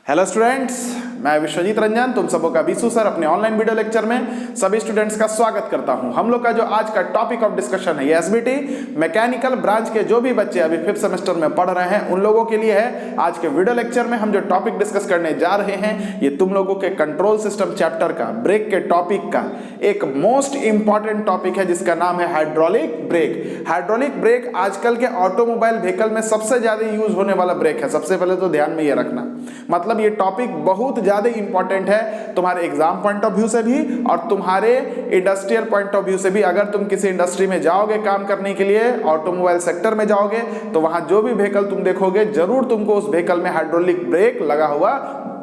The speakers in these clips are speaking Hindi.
हेलो स्टूडेंट्स, मैं विश्वजीत रंजन तुम सबों का बीसू सर अपने ऑनलाइन वीडियो लेक्चर में सभी स्टूडेंट्स का स्वागत करता हूं। हम लोग का जो आज का टॉपिक ऑफ डिस्कशन है ये एसबीटी मैकेनिकल ब्रांच के जो भी बच्चे अभी 5th सेमेस्टर में पढ़ रहे हैं उन लोगों के लिए है। आज के वीडियो लेक्चर में हम जो टॉपिक डिस्कस करने जा रहे हैं ये तुम लोगों के कंट्रोल सिस्टम चैप्टर का ब्रेक के टॉपिक का एक मोस्ट इंपॉर्टेंट टॉपिक है जिसका नाम है हाइड्रोलिक ब्रेक। हाइड्रोलिक ब्रेक आजकल के ऑटोमोबाइल व्हीकल में सबसे ज्यादा यूज होने वाला ब्रेक है। सबसे पहले तो ध्यान में ये रखना, मतलब ये टॉपिक बहुत ज्यादा इंपॉर्टेंट है तुम्हारे एग्जाम पॉइंट ऑफ व्यू से भी और तुम्हारे इंडस्ट्रियल पॉइंट ऑफ व्यू से भी। अगर तुम किसी इंडस्ट्री में जाओगे काम करने के लिए, ऑटोमोबाइल सेक्टर में जाओगे तो वहां जो भी व्हीकल तुम देखोगे जरूर तुमको उस व्हीकल में हाइड्रोलिक ब्रेक लगा हुआ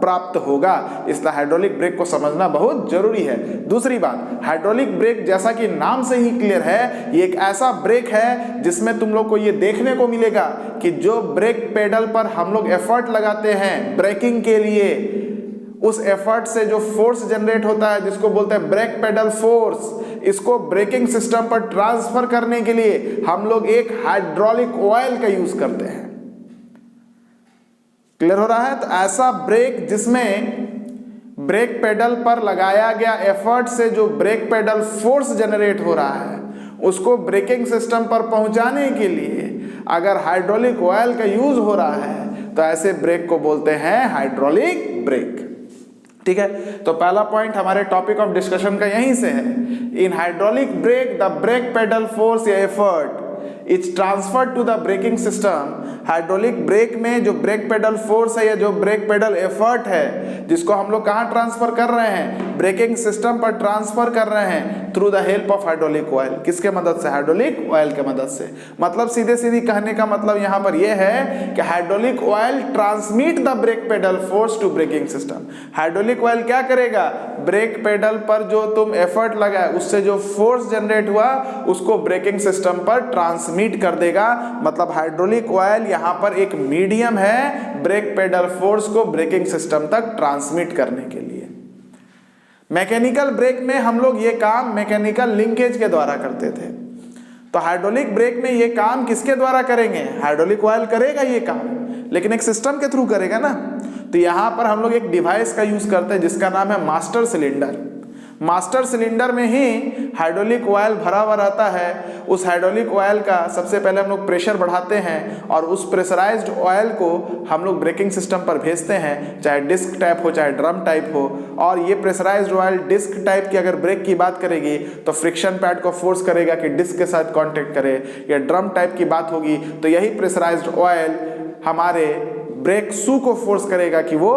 प्राप्त होगा। इसलिए हाइड्रोलिक ब्रेक को समझना बहुत जरूरी है। दूसरी बात, हाइड्रोलिक ब्रेक जैसा कि नाम से ही क्लियर है, ये एक ऐसा ब्रेक है जिसमें तुम लोग को ये देखने को मिलेगा कि जो ब्रेक पेडल पर हम लोग एफर्ट लगाते हैं ब्रेकिंग के लिए, उस एफर्ट से जो फोर्स जनरेट होता है जिसको बोलते हैं ब्रेक पेडल फोर्स, इसको ब्रेकिंग सिस्टम पर ट्रांसफर करने के लिए हम लोग एक हाइड्रोलिक ऑयल का यूज करते हैं। क्लियर हो रहा है? तो ऐसा ब्रेक जिसमें ब्रेक पेडल पर लगाया गया एफर्ट से जो ब्रेक पेडल फोर्स जनरेट हो रहा है उसको ब्रेकिंग सिस्टम पर पहुंचाने के लिए अगर हाइड्रोलिक ऑयल का यूज हो रहा है तो ऐसे ब्रेक को बोलते हैं हाइड्रोलिक ब्रेक। ठीक है, तो पहला पॉइंट हमारे टॉपिक ऑफ डिस्कशन का यहीं से है। In hydraulic brake the brake pedal force या effort it's transferred to the braking system. Hydraulic brake में जो ब्रेक पेडल फोर्स है या जो ब्रेक पेडल एफर्ट है जिसको हम लोग कहाँ ट्रांसफर कर रहे हैं, ब्रेकिंग सिस्टम पर ट्रांसफर कर रहे हैं through the help of hydraulic oil. किसके मदद से? हाइड्रोलिक ऑयल के मदद से। मतलब सीधे सीधी कहने का मतलब यहाँ पर यह है कि hydraulic oil transmit the brake pedal force to braking system. Hydraulic oil क्या करेगा? ब्रेक पेडल पर जो तुम एफर्ट लगाए उससे जो फोर्स जनरेट हुआ उसको ब्रेकिंग सिस्टम पर ट्रांसमिट कर देगा। मतलब हाइड्रोलिक ऑयल यहाँ पर एक मीडियम है ब्रेक पेडल फोर्स को ब्रेकिंग सिस्टम तक ट्रांसमिट करने के लिए। मैकेनिकल ब्रेक में हम लोग ये काम मैकेनिकल लिंकेज के द्वारा करते थे, तो हाइड्रोलिक ब्रेक में ये काम किसके द्वारा करेंगे? हाइड्रोलिक ऑयल करेगा ये काम, लेकिन एक सिस्टम के थ्रू करेगा ना। तो यहां पर हम लोग एक डिवाइस का यूज करते हैं जिसका नाम है मास्टर सिलेंडर। मास्टर सिलेंडर में ही हाइड्रोलिक ऑयल भरा हुआ रहता है। उस हाइड्रोलिक ऑयल का सबसे पहले हम लोग प्रेशर बढ़ाते हैं और उस प्रेशराइज्ड ऑयल को हम लोग ब्रेकिंग सिस्टम पर भेजते हैं, चाहे डिस्क टाइप हो चाहे ड्रम टाइप हो। और ये प्रेशराइज्ड ऑयल डिस्क टाइप की अगर ब्रेक की बात करेगी तो फ्रिक्शन पैड को फोर्स करेगा कि डिस्क के साथ कॉन्टेक्ट करे, या ड्रम टाइप की बात होगी तो यही प्रेशराइज्ड ऑयल हमारे ब्रेक शू को फोर्स करेगा कि वो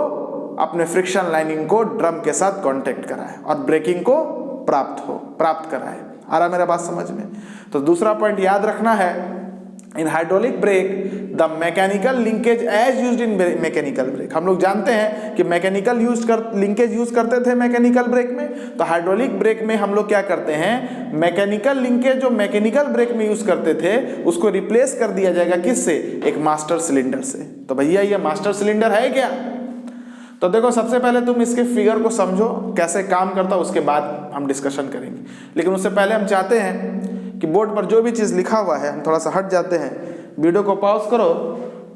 अपने फ्रिक्शन लाइनिंग को ड्रम के साथ कांटेक्ट कराए और ब्रेकिंग को प्राप्त कराए। आ रहा मेरा बात समझ में? तो दूसरा पॉइंट याद रखना है, in hydraulic brake the mechanical linkage as used in mechanical brake. हम लोग जानते हैं कि मैकेनिकल लिंकेज यूज करते थे मैकेनिकल ब्रेक में, तो हाइड्रोलिक ब्रेक में हम लोग क्या करते हैं, मैकेनिकल लिंकेज जो मैकेनिकल ब्रेक में यूज करते थे उसको रिप्लेस कर दिया जाएगा किससे? एक मास्टर सिलेंडर से। तो भैया ये मास्टर सिलेंडर है क्या? तो देखो, सबसे पहले तुम इसके फिगर को समझो कैसे काम करता है, उसके बाद हम डिस्कशन करेंगे। लेकिन उससे पहले हम चाहते हैं कि बोर्ड पर जो भी चीज़ लिखा हुआ है, हम थोड़ा सा हट जाते हैं, वीडियो को पॉज करो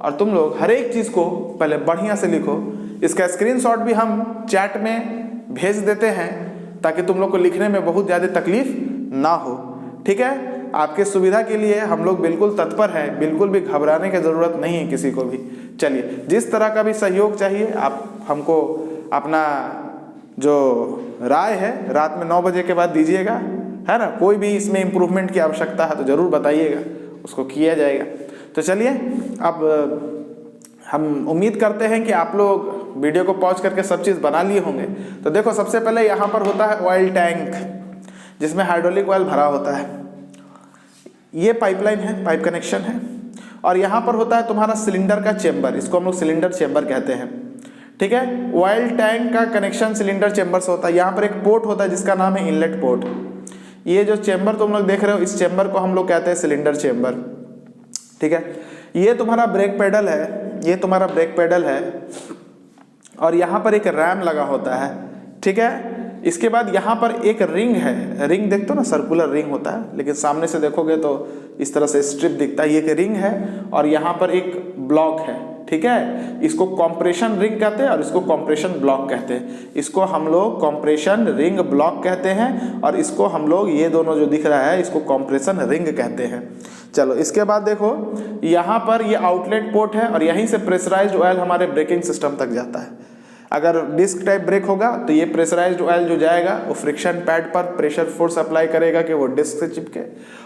और तुम लोग हर एक चीज़ को पहले बढ़िया से लिखो। इसका स्क्रीनशॉट भी हम चैट में भेज देते हैं ताकि तुम लोग को लिखने में बहुत ज़्यादा तकलीफ ना हो। ठीक है, आपके सुविधा के लिए हम लोग बिल्कुल तत्पर हैं, बिल्कुल भी घबराने की ज़रूरत नहीं है किसी को भी। चलिए, जिस तरह का भी सहयोग चाहिए आप हमको अपना जो राय है रात में 9 बजे के बाद दीजिएगा, है ना। कोई भी इसमें इम्प्रूवमेंट की आवश्यकता है तो ज़रूर बताइएगा, उसको किया जाएगा। तो चलिए, अब हम उम्मीद करते हैं कि आप लोग वीडियो को पॉज करके सब चीज़ बना लिए होंगे। तो देखो, सबसे पहले यहाँ पर होता है ऑयल टैंक जिसमें हाइड्रोलिक ऑयल भरा होता है। ये पाइपलाइन है, पाइप कनेक्शन है। और यहाँ पर होता है तुम्हारा सिलेंडर का चेंबर, इसको हम लोग सिलेंडर चेंबर कहते हैं। ठीक है, ऑयल टैंक का कनेक्शन सिलेंडर चेंबर से होता है। यहाँ पर एक पोर्ट होता है जिसका नाम है इनलेट पोर्ट। ये जो चेंबर तुम लोग देख रहे हो, इस चेंबर को हम लोग कहते हैं सिलेंडर चेंबर। ठीक है, ये तुम्हारा ब्रेक पेडल है, ये तुम्हारा ब्रेक पेडल है और यहाँ पर एक रैम लगा होता है। ठीक है, इसके बाद यहाँ पर एक रिंग है, रिंग देखते हो ना, सर्कुलर रिंग होता है, लेकिन सामने से देखोगे तो इस तरह से स्ट्रिप दिखता है। ये एक रिंग है और यहाँ पर एक ब्लॉक है, ठीक है। इसको कॉम्प्रेशन रिंग कहते हैं और इसको कॉम्प्रेशन ब्लॉक कहते हैं। इसको हम लोग कॉम्प्रेशन रिंग ब्लॉक कहते हैं और इसको हम लोग, ये दोनों जो दिख रहा है, इसको कॉम्प्रेशन रिंग कहते हैं। चलो इसके बाद देखो, यहाँ पर ये आउटलेट पोर्ट है और यहीं से प्रेशराइज्ड ऑयल हमारे ब्रेकिंग सिस्टम तक जाता है। अगर डिस्क टाइप ब्रेक होगा तो ये प्रेशराइज्ड ऑयल जो जाएगा वो फ्रिक्शन पैड पर प्रेशर फोर्स अप्लाई करेगा कि वो डिस्क से चिपके,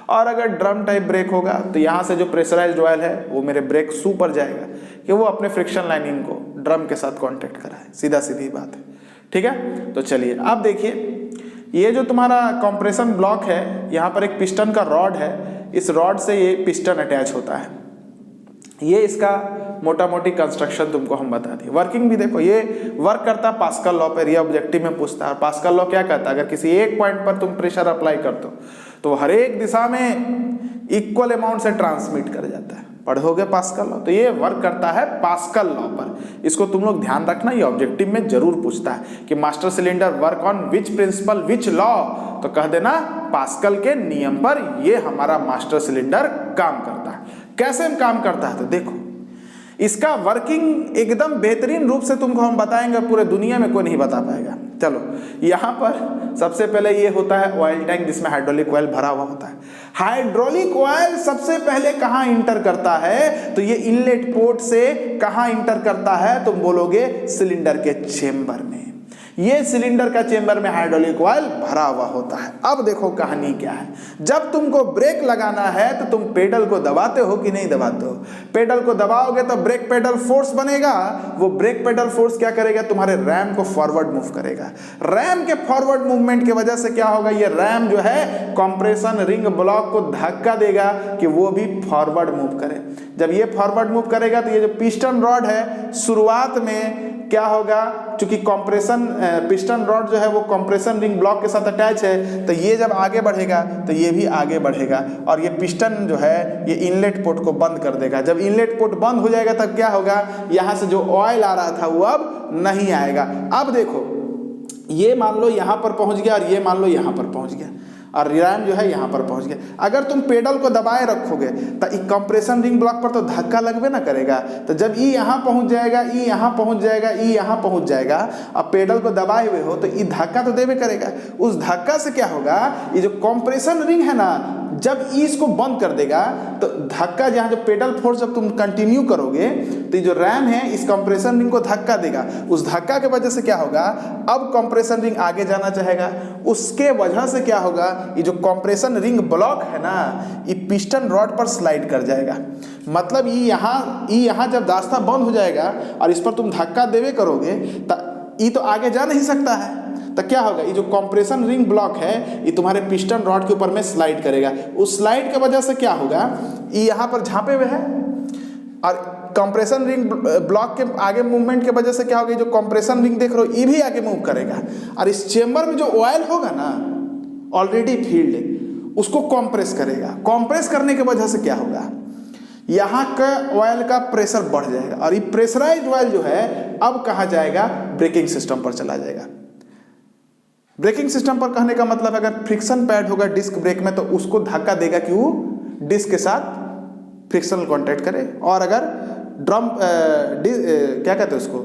और अगर ड्रम टाइप ब्रेक होगा तो यहाँ से जो प्रेशराइज्ड ऑयल है वो मेरे ब्रेक शू पर जाएगा कि वो अपने फ्रिक्शन लाइनिंग को ड्रम के साथ कांटेक्ट कराए। सीधा सीधी बात है, ठीक है। तो चलिए अब देखिए, ये जो तुम्हारा कंप्रेशन ब्लॉक है, यहाँ पर एक पिस्टन का रॉड है, इस रॉड से ये पिस्टन अटैच होता है। ये इसका मोटा मोटी कंस्ट्रक्शन तुमको हम बता दिए। वर्किंग भी देखो, ये वर्क करता है पास्कल लॉ पर, ये ऑब्जेक्टिव में पूछता है। पास्कल लॉ क्या कहता है, अगर किसी एक पॉइंट पर तुम प्रेशर अप्लाई करते हो तो हर एक दिशा में इक्वल अमाउंट से ट्रांसमिट कर जाता है। पढ़ोगे पास्कल लॉ, तो ये वर्क करता है पास्कल लॉ पर। इसको तुम लोग ध्यान रखना, ये ऑब्जेक्टिव में जरूर पूछता है कि master cylinder work on which principle which law, तो कह देना पास्कल के नियम पर ये हमारा मास्टर सिलेंडर काम करता है। कैसे काम करता है तो देखो, इसका वर्किंग एकदम बेहतरीन रूप से तुमको हम बताएंगे, पूरे दुनिया में कोई नहीं बता पाएगा। चलो यहाँ पर सबसे पहले ये होता है ऑयल टैंक, जिसमें हाइड्रोलिक ऑयल भरा हुआ होता है। हाइड्रोलिक ऑयल सबसे पहले कहाँ इंटर करता है, तो ये इनलेट पोर्ट से कहाँ इंटर करता है, तुम बोलोगे सिलेंडर के चेंबर में। ये सिलेंडर का चेंबर में हाइड्रोलिक ऑयल भरा हुआ होता है। अब देखो कहानी क्या है, जब तुमको ब्रेक लगाना है तो तुम पेडल को दबाते हो कि नहीं दबाते हो। पेडल को दबाओगे तो ब्रेक पेडल फोर्स बनेगा, वो ब्रेक पेडल फोर्स क्या करेगा, तुम्हारे रैम को फॉरवर्ड मूव करेगा। रैम के फॉरवर्ड मूवमेंट की वजह से क्या होगा, ये रैम जो है कंप्रेशन रिंग ब्लॉक को धक्का देगा कि वो भी फॉरवर्ड मूव करे। जब ये फॉरवर्ड मूव करेगा तो ये जो पिस्टन रॉड है, शुरुआत में क्या होगा, चूंकि कंप्रेशन पिस्टन रॉड जो है वो कंप्रेशन रिंग ब्लॉक के साथ अटैच है, तो ये जब आगे बढ़ेगा तो ये भी आगे बढ़ेगा और ये पिस्टन जो है ये इनलेट पोर्ट को बंद कर देगा। जब इनलेट पोर्ट बंद हो जाएगा तब क्या होगा, यहाँ से जो ऑयल आ रहा था वो अब नहीं आएगा। अब देखो, ये मान लो यहाँ पर पहुँच गया और ये मान लो यहाँ पर पहुँच गया और रैम जो है यहाँ पर पहुँच गया। अगर तुम पेडल को दबाए रखोगे तो कंप्रेशन रिंग ब्लॉक पर तो धक्का लगबे ना करेगा। तो जब ई यहाँ पहुँच जाएगा, ई यहाँ पहुँच जाएगा, ई यहाँ पहुँच जाएगा, अब पेडल को दबाए हुए हो तो ई धक्का तो देवे करेगा। उस धक्का से क्या होगा, ये जो कंप्रेशन रिंग है ना, जब ई इसको बंद कर देगा तो धक्का, जहाँ जो पेडल फोर्स जब तुम कंटिन्यू करोगे तो ये जो रैम है इस कंप्रेशन रिंग को धक्का देगा। उस धक्का के वजह से क्या होगा, अब कंप्रेशन रिंग आगे जाना चाहेगा। उसके वजह से क्या होगा, ये जो कंप्रेशन रिंग ब्लॉक है ना, ये पिस्टन रॉड पर स्लाइड कर जाएगा। मतलब ये यहाँ जब रास्ता बंद हो जाएगा और इस पर तुम धक्का देवे करोगे तो ये तो आगे जा नहीं सकता है। तो क्या होगा, ये जो कंप्रेशन रिंग ब्लॉक है ये तुम्हारे पिस्टन रॉड के ऊपर में स्लाइड करेगा। उस स्लाइड के वजह से क्या होगा, ये यहाँ पर झांपे हुए है और कंप्रेशन रिंग ब्लॉक के आगे मूवमेंट के वजह से क्या होगा, जो कंप्रेशन रिंग देख रहे हो ये भी आगे मूव करेगा और इस चेंबर में जो ऑयल होगा ना ऑलरेडी फील्ड, उसको कंप्रेस करेगा। कंप्रेस करने की वजह से क्या होगा, यहाँ का ऑयल का प्रेशर बढ़ जाएगा और ये प्रेशराइज्ड ऑयल जो है अब कहाँ जाएगा, ब्रेकिंग सिस्टम पर चला जाएगा। ब्रेकिंग सिस्टम पर कहने का मतलब, अगर फ्रिक्शन पैड होगा डिस्क ब्रेक में तो उसको धक्का देगा कि वो डिस्क के साथ फ्रिक्शनल कांटेक्ट करे, और अगर ड्रम क्या कहते हैं उसको,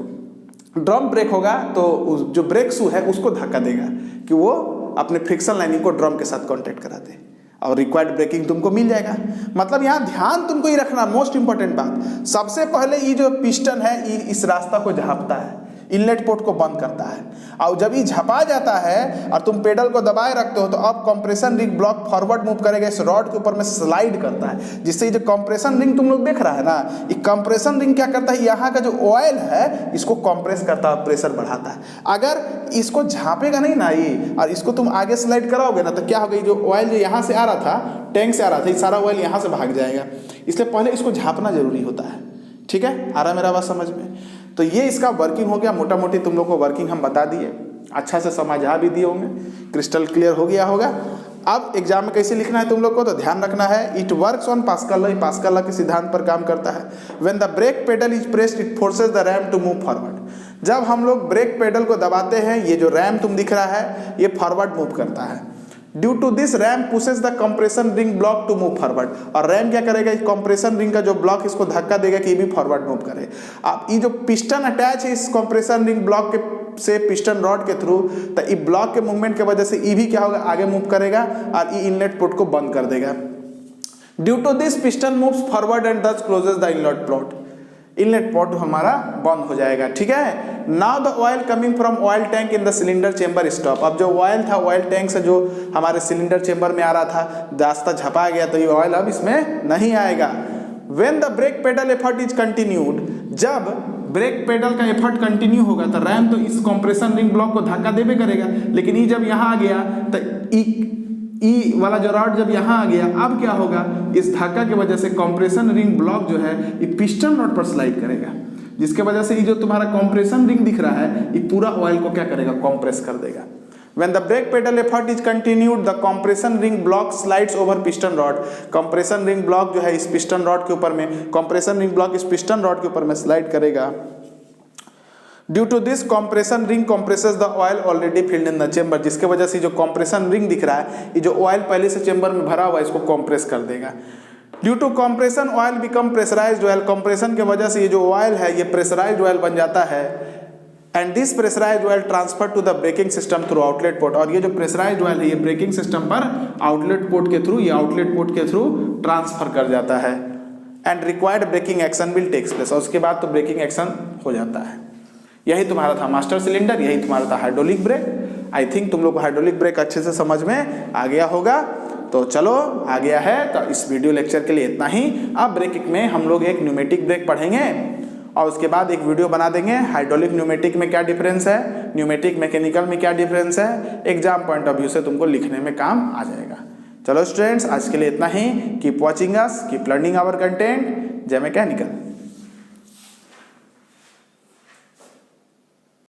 ड्रम ब्रेक होगा तो जो ब्रेक शू है उसको धक्का देगा कि वो अपने फ्रिक्शन लाइनिंग को ड्रम के साथ कांटेक्ट करा दे और रिक्वायर्ड ब्रेकिंग तुमको मिल जाएगा। मतलब यहाँ ध्यान तुमको ये रखना, मोस्ट इंपॉर्टेंट बात, सबसे पहले ये जो पिस्टन है ये इस रास्ता को झाँपता है, इनलेट पोर्ट को बंद करता है, और जब ये झपा जाता है और तुम पेडल को दबाए रखते हो तो अब compression ring block forward move करेगा, इस रॉड के ऊपर में स्लाइड करता है, जिससे ये जो कंप्रेशन रिंग तुम लोग देख रहा है ना, ये कंप्रेशन रिंग क्या करता है, यहाँ का जो ऑयल है इसको कंप्रेस करता है, प्रेशर बढ़ाता है। अगर इसको झाँपेगा नहीं ना ये और इसको तुम आगे स्लाइड कराओगे ना तो क्या होगा, जो ऑयल जो यहाँ से आ रहा था, टैंक से आ रहा था, ये सारा ऑयल यहाँ से भाग जाएगा। इसलिए पहले इसको झाँपना जरूरी होता है। ठीक है, आ रहा मेरा बात समझ में। तो ये इसका वर्किंग हो गया, मोटा मोटी तुम लोग को वर्किंग हम बता दिए, अच्छा से समझा भी दिए होंगे, क्रिस्टल क्लियर हो गया होगा। अब एग्जाम में कैसे लिखना है तुम लोग को तो ध्यान रखना है, it works on Pascal law, Pascal law के सिद्धांत पर काम करता है। When the brake pedal is pressed it forces the ram to move forward. जब हम लोग ब्रेक पेडल को दबाते हैं, ये जो रैम तुम दिख रहा है ये फॉरवर्ड मूव करता है। Due to this ram pushes the compression ring block to move forward, और रैम क्या करेगा, इस कंप्रेशन रिंग का जो ब्लॉक इसको धक्का देगा कि ये भी फॉरवर्ड मूव करे। अब ये जो पिस्टन अटैच है इस कंप्रेशन रिंग ब्लॉक के से पिस्टन रॉड के थ्रू, तो ये ब्लॉक के मूवमेंट की वजह से ये भी क्या होगा, आगे मूव करेगा और ये इनलेट पोर्ट को बंद कर देगा। Due to this piston moves forward and thus closes the inlet port, inlet port हमारा बंद हो जाएगा। ठीक है, now the oil coming from oil tank in the cylinder chamber stop. अब जो ऑयल था ऑयल टैंक से जो हमारे सिलेंडर चेंबर में आ रहा था, रास्ता झपा गया, तो ये ऑयल अब इसमें नहीं आएगा। When the brake pedal effort is continued, जब ब्रेक पेडल का एफर्ट कंटिन्यू होगा तो रैम तो इस कंप्रेशन रिंग ब्लॉक को धक्का देवे करेगा, लेकिन ये जब यहाँ आ गया तो ई वाला जो रॉड जब यहाँ आ गया, अब क्या होगा, इस धक्का की वजह से कंप्रेशन रिंग ब्लॉक जो है ये पिस्टन रॉड पर स्लाइड करेगा, जिसके वजह से ये जो तुम्हारा कंप्रेशन रिंग दिख रहा है ये पूरा ऑयल को क्या करेगा, कंप्रेस कर देगा। When the brake pedal effort is continued, the compression ring block slides over piston rod. Compression ring block जो है इस piston rod के ऊपर में, compression ring block इस piston rod के ऊपर में slide करेगा। Due to this compression ring compresses the oil already filled in the chamber, जिसके वजह से जो compression ring दिख रहा है, ये जो ऑयल पहले से चेंबर में भरा हुआ है इसको कंप्रेस कर देगा। Due to compression oil become pressurised oil, compression की वजह से ये जो ऑयल है ये प्रेशराइज्ड ऑयल बन जाता है। And this pressurised oil transfer to the braking system through outlet port, और ये जो प्रेशराइज्ड ऑयल है ये ब्रेकिंग सिस्टम पर आउटलेट पोर्ट के थ्रू, ये आउटलेट पोर्ट के थ्रू ट्रांसफर कर जाता है। And required braking action will takes place, और उसके बाद तो ब्रेकिंग एक्शन हो जाता है। यही तुम्हारा था मास्टर सिलेंडर, यही तुम्हारा था हाइड्रोलिक ब्रेक। आई थिंक तुम लोग को हाइड्रोलिक ब्रेक अच्छे से समझ में आ गया होगा। तो चलो आ गया है, तो इस वीडियो लेक्चर के लिए इतना ही। अब ब्रेक में हम लोग एक न्यूमेटिक ब्रेक पढ़ेंगे और उसके बाद एक वीडियो बना देंगे हाइड्रोलिक न्यूमेटिक में क्या डिफरेंस है, न्यूमेटिक मैकेनिकल में क्या डिफरेंस है, एग्जाम पॉइंट ऑफ व्यू से तुमको लिखने में काम आ जाएगा। चलो स्टूडेंट्स, आज के लिए इतना ही। Keep watching us, keep learning our content. जय मैकेनिकल।